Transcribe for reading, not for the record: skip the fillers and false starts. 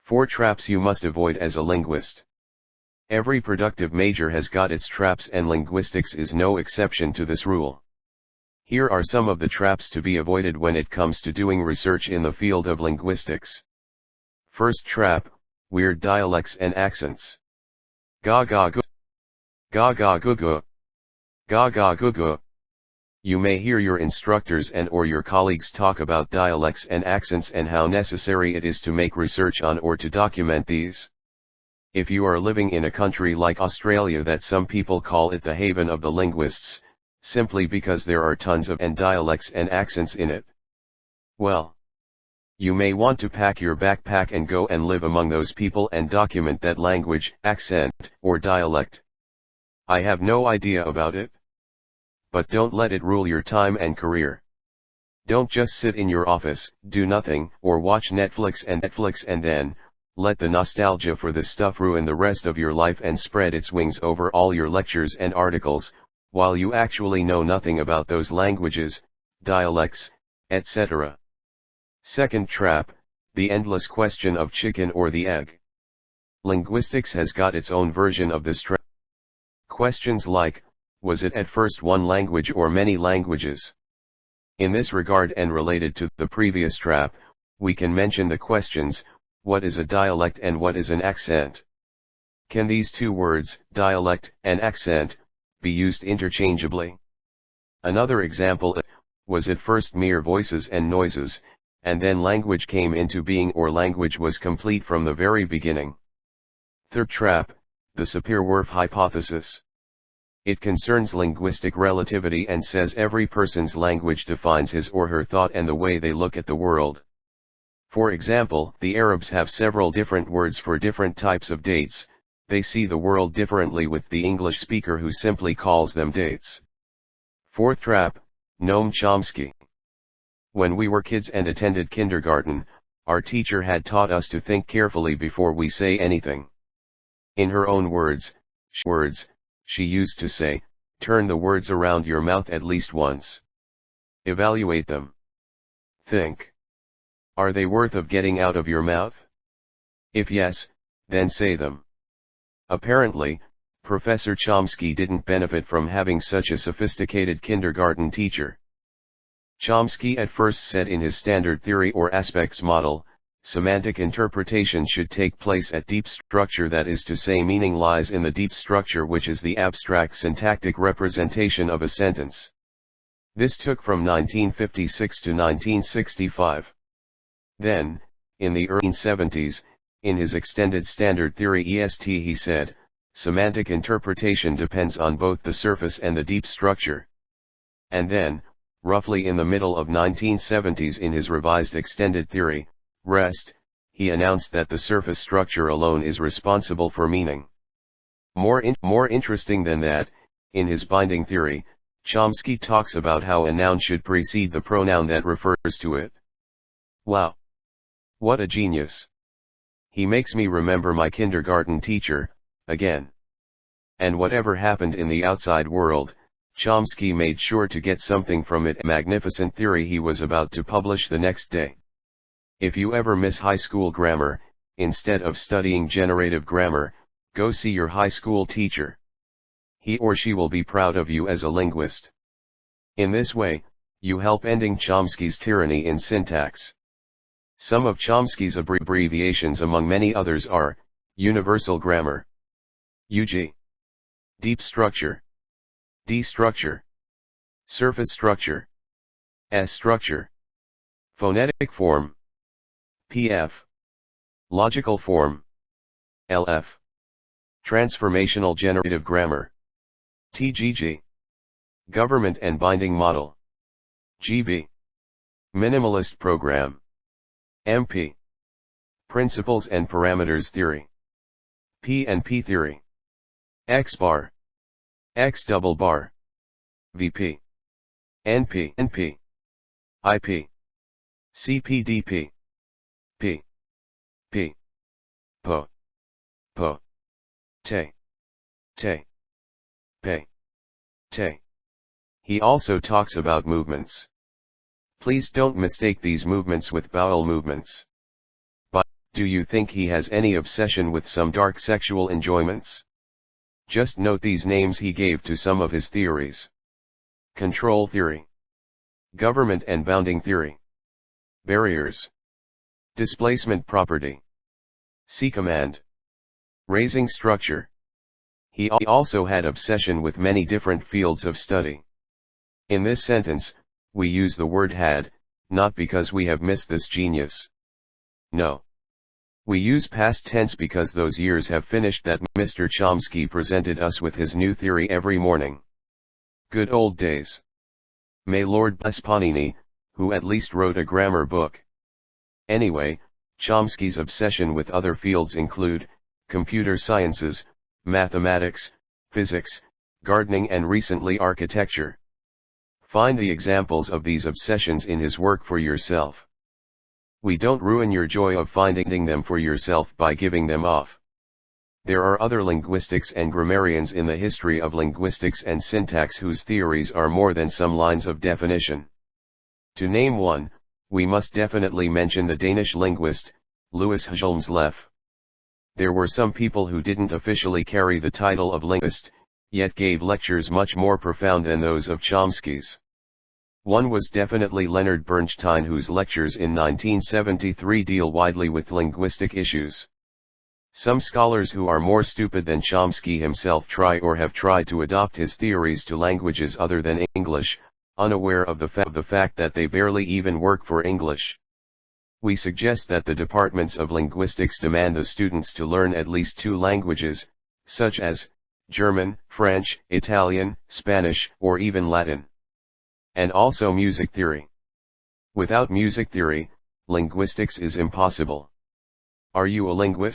4 traps you must avoid as a linguist. Every productive major has got its traps, and linguistics is no exception to this rule. Here are some of the traps to be avoided when it comes to doing research in the field of linguistics. First trap: weird dialects and accents. Ga ga gu. Ga ga gu gu. Ga ga gu gu. You may hear your instructors and or your colleagues talk about dialects and accents and how necessary it is to make research on or to document these. If you are living in a country like Australia that some people call it the haven of the linguists, simply because there are tons of dialects and accents in it, well, you may want to pack your backpack and go and live among those people and document that language, accent, or dialect. I have no idea about it. But don't let it rule your time and career. Don't just sit in your office, do nothing, or watch Netflix and then let the nostalgia for this stuff ruin the rest of your life and spread its wings over all your lectures and articles, while you actually know nothing about those languages, dialects, etc. Second trap: the endless question of chicken or the egg. Linguistics has got its own version of this trap. Questions like, was it at first one language or many languages? In this regard, and related to the previous trap, we can mention the questions, what is a dialect and what is an accent? Can these two words, dialect and accent, be used interchangeably? Another example: was it first mere voices and noises, and then language came into being, or language was complete from the very beginning? Third trap: the Sapir-Whorf hypothesis. It concerns linguistic relativity and says every person's language defines his or her thought and the way they look at the world. For example, the Arabs have several different words for different types of dates. They see the world differently with the English speaker, who simply calls them dates. Fourth trap: Noam Chomsky. When we were kids and attended kindergarten, our teacher had taught us to think carefully before we say anything. In her own words, she used to say, turn the words around your mouth at least once. Evaluate them. Think. Are they worth of getting out of your mouth? If yes, then say them. Apparently, Professor Chomsky didn't benefit from having such a sophisticated kindergarten teacher. Chomsky at first said in his standard theory or aspects model, semantic interpretation should take place at deep structure, that is to say, meaning lies in the deep structure, which is the abstract syntactic representation of a sentence. This took from 1956 to 1965. Then, in the early 1970s, in his extended standard theory EST, he said, semantic interpretation depends on both the surface and the deep structure. And then, roughly in the middle of 1970s, in his revised extended theory, REST, he announced that the surface structure alone is responsible for meaning. More interesting than that, in his binding theory, Chomsky talks about how a noun should precede the pronoun that refers to it. Wow! What a genius! He makes me remember my kindergarten teacher, again. And whatever happened in the outside world, Chomsky made sure to get something from it. Magnificent theory he was about to publish the next day. If you ever miss high school grammar, instead of studying generative grammar, go see your high school teacher. He or she will be proud of you as a linguist. In this way, you help ending Chomsky's tyranny in syntax. Some of Chomsky's abbreviations, among many others, are universal grammar, UG, deep structure, D structure, surface structure, S structure, phonetic form, PF, logical form, LF, transformational generative grammar, TGG, government and binding model, GB, minimalist program, MP, principles and parameters theory, P&P theory, X bar, X double bar, VP, NP, IP, CPDP, P, PO, Te, Pe. He also talks about movements. Please don't mistake these movements with vowel movements. But Do you think he has any obsession with some dark sexual enjoyments? Just note these names he gave to some of his theories. Control theory. Government and bounding theory. Barriers. Displacement property. C-command. Raising structure. He also had obsession with many different fields of study. In this sentence, we use the word had, not because we have missed this genius. No. We use past tense because those years have finished that Mr. Chomsky presented us with his new theory every morning. Good old days. May Lord bless Pawnee, who at least wrote a grammar book. Anyway, Chomsky's obsession with other fields include computer sciences, mathematics, physics, gardening and recently architecture. Find the examples of these obsessions in his work for yourself. We don't ruin your joy of finding them for yourself by giving them off. There are other linguistics and grammarians in the history of linguistics and syntax whose theories are more than some lines of definition. To name one, we must definitely mention the Danish linguist, Louis Hjelmslev. There were some people who didn't officially carry the title of linguist, yet gave lectures much more profound than those of Chomsky's. One was definitely Leonard Bernstein, whose lectures in 1973 deal widely with linguistic issues. Some scholars who are more stupid than Chomsky himself try or have tried to adopt his theories to languages other than English, unaware of the fact that they barely even work for English. We suggest that the departments of linguistics demand the students to learn at least 2 languages, such as German, French, Italian, Spanish, or even Latin. And also music theory. Without music theory, linguistics is impossible. Are you a linguist?